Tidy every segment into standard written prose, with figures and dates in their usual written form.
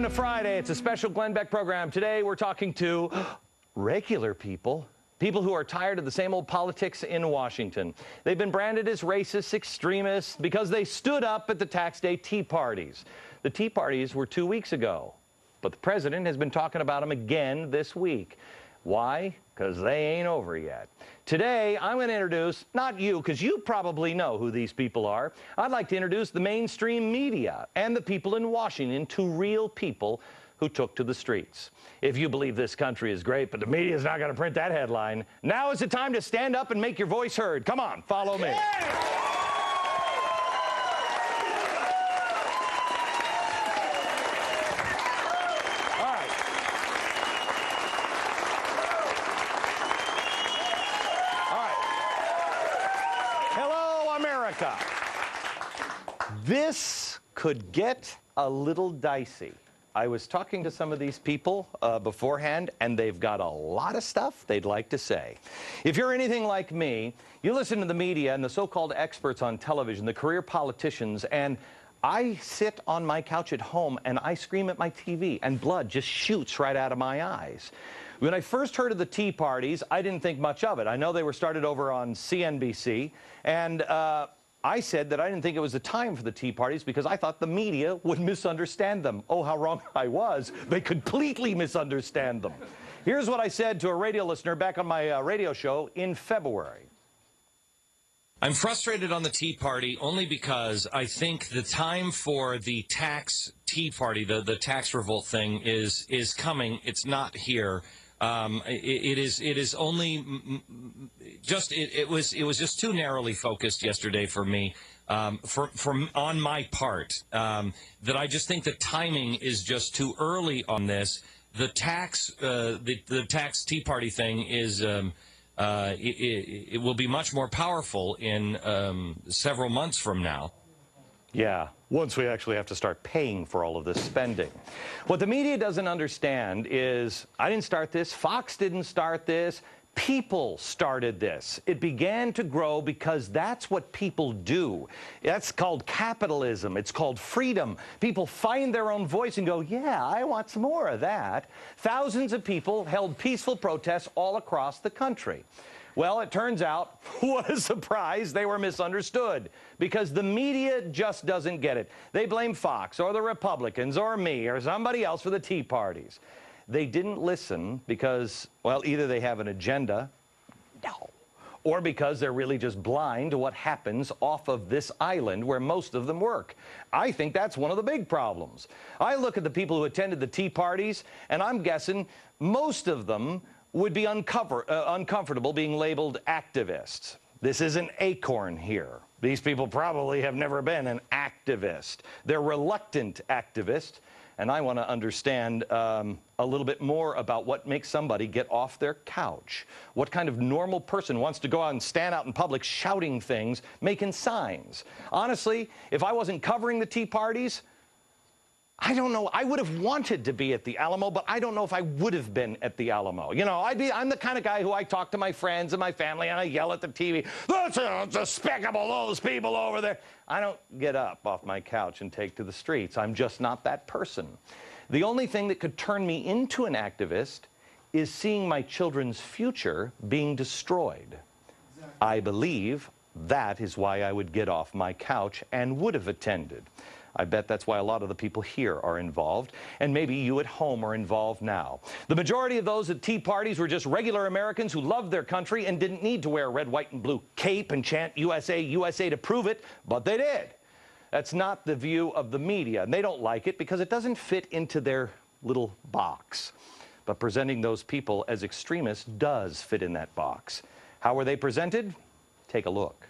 Welcome to Friday. It's a special Glenn Beck program. Today we're talking to regular people. People who are tired of the same old politics in Washington. They've been branded as racist, extremists, because they stood up at the tax day tea parties. The tea parties were 2 weeks ago, but the president has been talking about them again this week. Why? Because they ain't over yet. Today, I'm going to introduce, not you, because you probably know who these people are. I'd like to introduce the mainstream media and the people in Washington to real people who took to the streets. If you believe this country is great, but the media is not going to print that headline, now is the time to stand up and make your voice heard. Come on, follow me. This could get a little dicey. I was talking to some of these people beforehand, and they've got a lot of stuff they'd like to say. If you're anything like me, you listen to the media and the so-called experts on television, the career politicians, and I sit on my couch at home and I scream at my TV, and blood just shoots right out of my eyes. When I first heard of the tea parties, I didn't think much of it. I know they were started over on CNBC, and I said that I didn't think it was the time for the tea parties because I thought the media would misunderstand them. Oh, how wrong I was. They completely misunderstand them. Here's what I said to a radio listener back on my radio show in February. I'm frustrated on the Tea Party only because I think the time for the tax Tea Party, the tax revolt thing, is coming. It's not here. It is only just it was just too narrowly focused yesterday for me, on my part, that I just think the timing is just too early on this. The tax Tea Party thing is it will be much more powerful in several months from now. Yeah, once we actually have to start paying for all of this spending. What the media doesn't understand is, I didn't start this, Fox didn't start this, people started this. It began to grow because that's what people do. That's called capitalism. It's called freedom. People find their own voice and go, yeah, I want some more of that. Thousands of people held peaceful protests all across the country. Well, it turns out, what a surprise, they were misunderstood because the media just doesn't get it. They blame Fox or the Republicans or me or somebody else for the tea parties. They didn't listen because, well, either they have an agenda, or because they're really just blind to what happens off of this island where most of them work. I think that's one of the big problems. I look at the people who attended the tea parties, and I'm guessing most of them would be uncomfortable being labeled activists. This is an acorn here. These people probably have never been an activist. They're reluctant activists, and I want to understand a little bit more about what makes somebody get off their couch. What kind of normal person wants to go out and stand out in public shouting things, making signs? Honestly, if I wasn't covering the tea parties, I don't know. I would have wanted to be at the Alamo, but I don't know if I would have been at the Alamo. You know, I'm the kind of guy who I talk to my friends and my family, and I yell at the TV, that's despicable, those people over there. I don't get up off my couch and take to the streets. I'm just not that person. The only thing that could turn me into an activist is seeing my children's future being destroyed. Exactly. I believe that is why I would get off my couch and would have attended. I bet that's why a lot of the people here are involved, and maybe you at home are involved now. The majority of those at tea parties were just regular Americans who loved their country and didn't need to wear a red, white, and blue cape and chant USA, USA to prove it, but they did. That's not the view of the media, and they don't like it because it doesn't fit into their little box. But presenting those people as extremists does fit in that box. How were they presented? Take a look.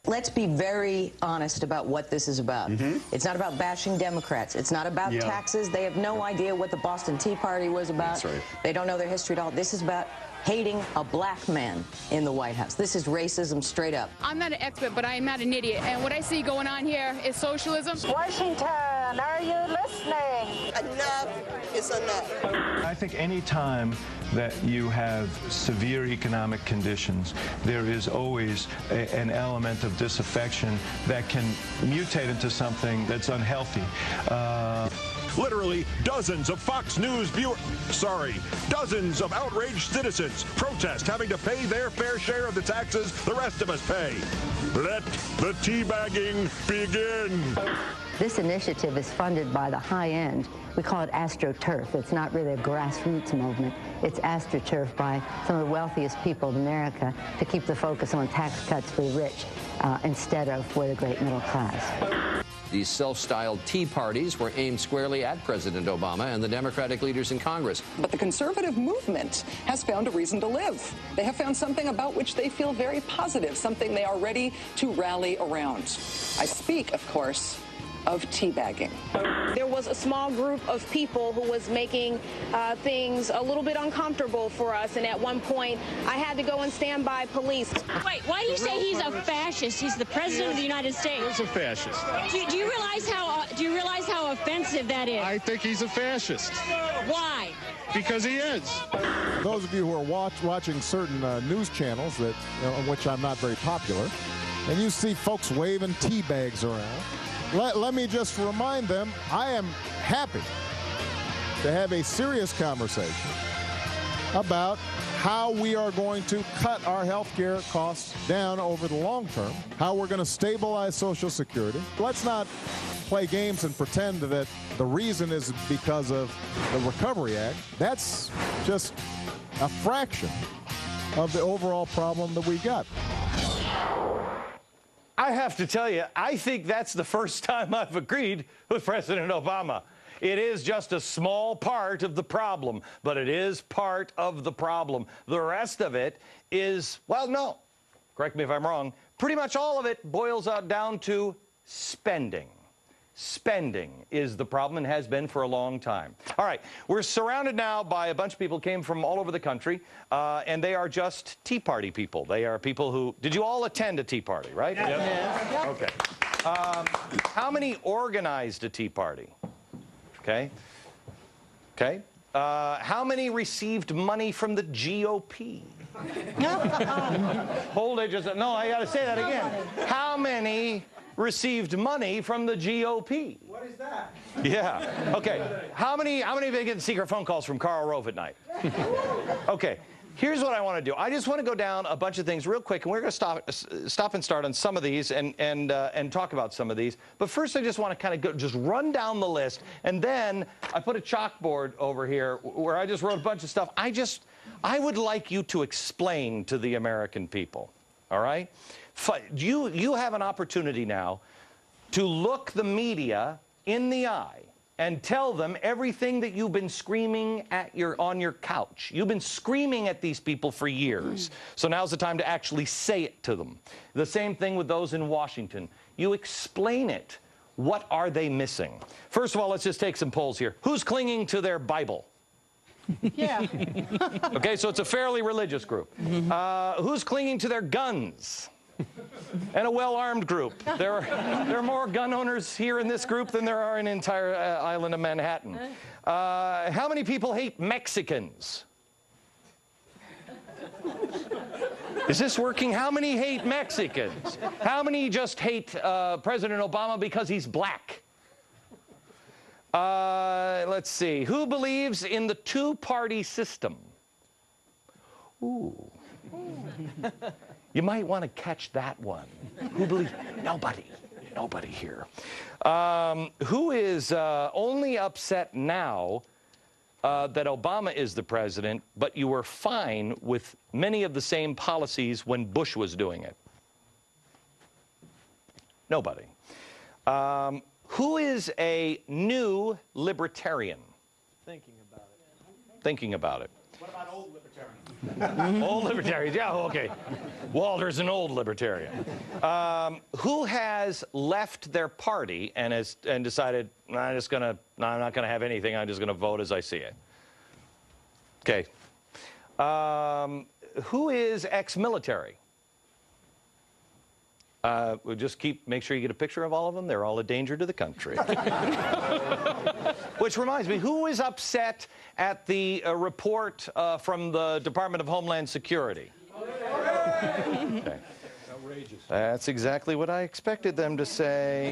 Let's be very honest about what this is about. It's not about bashing Democrats. It's not about taxes. They have no idea what the Boston Tea Party was about. That's right. They don't know their history at all. This is about hating a black man in the White House. This is racism straight up. I'm not an expert, but I am not an idiot. And what I see going on here is socialism. Washington! Glenn, are you listening? Enough is enough. I think any time that you have severe economic conditions, there is always an element of disaffection that can mutate into something that's unhealthy. Literally dozens of Fox News dozens of outraged citizens protest having to pay their fair share of the taxes the rest of us pay. Let the teabagging begin. This initiative is funded by the high end. We call it AstroTurf. It's not really a grassroots movement. It's AstroTurf by some of the wealthiest people in America to keep the focus on tax cuts for the rich instead of for the great middle class. These self-styled tea parties were aimed squarely at President Obama and the Democratic leaders in Congress. But the conservative movement has found a reason to live. They have found something about which they feel very positive, something they are ready to rally around. I speak, of course, of teabagging. There was a small group of people who was making things a little bit uncomfortable for us, and at one point I had to go and stand by police. Wait, why do you say he's a fascist? He's the president of the United States. He's a fascist. Do you realize how offensive that is? I think he's a fascist. Why? Because he is. Those of you who are watching certain news channels that on which I'm not very popular, and you see folks waving tea bags around, let me just remind them, I am happy to have a serious conversation about how we are going to cut our health care costs down over the long term, how we're going to stabilize Social Security. Let's not play games and pretend that the reason is because of the Recovery Act. That's just a fraction of the overall problem that we got. I have to tell you, I think that's the first time I've agreed with President Obama. It is just a small part of the problem, but it is part of the problem. The rest of it is, well, no, correct me if I'm wrong, pretty much all of it boils down to spending. Spending is the problem and has been for a long time. All right, we're surrounded now by a bunch of people who came from all over the country, and they are just Tea Party people. They are people who, did you all attend a Tea Party, right? Yep. Yeah. Okay. How many organized a Tea Party? Okay. Okay. How many received money from the GOP? Hold it just, no, I got to say that again. How many received money from the GOP? What is that? Yeah. Okay. How many have been getting secret phone calls from Karl Rove at night? Okay. Here's what I want to do. I just want to go down a bunch of things real quick, and we're going to stop and start on some of these and talk about some of these. But first, I just want to kind of just run down the list, and then I put a chalkboard over here where I just wrote a bunch of stuff. I would like you to explain to the American people. All right? You have an opportunity now to look the media in the eye and tell them everything that you've been screaming at on your couch. You've been screaming at these people for years. So now's the time to actually say it to them. The same thing with those in Washington. You explain it. What are they missing? First of all, let's just take some polls here. Who's clinging to their Bible? Yeah. Okay, so it's a fairly religious group. Who's clinging to their guns? And a well-armed group. There are more gun owners here in this group than there are in the entire island of Manhattan. How many people hate Mexicans? Is this working? How many hate Mexicans? How many just hate President Obama because he's black? Let's see. Who believes in the two-party system? Ooh. You might want to catch that one. Who believes? Nobody. Nobody here. Who is only upset now that Obama is the president, but you were fine with many of the same policies when Bush was doing it? Nobody. Who is a new libertarian? Thinking about it. Thinking about it. What about old libertarians? Old libertarians, yeah, okay. Walter's an old libertarian. Who has left their party and decided, I'm not gonna have anything, I'm just gonna vote as I see it? Okay. Who is ex-military? We'll just make sure you get a picture of all of them. They're all a danger to the country. Which reminds me, who is upset at the report from the Department of Homeland Security? Okay. Outrageous. That's exactly what I expected them to say.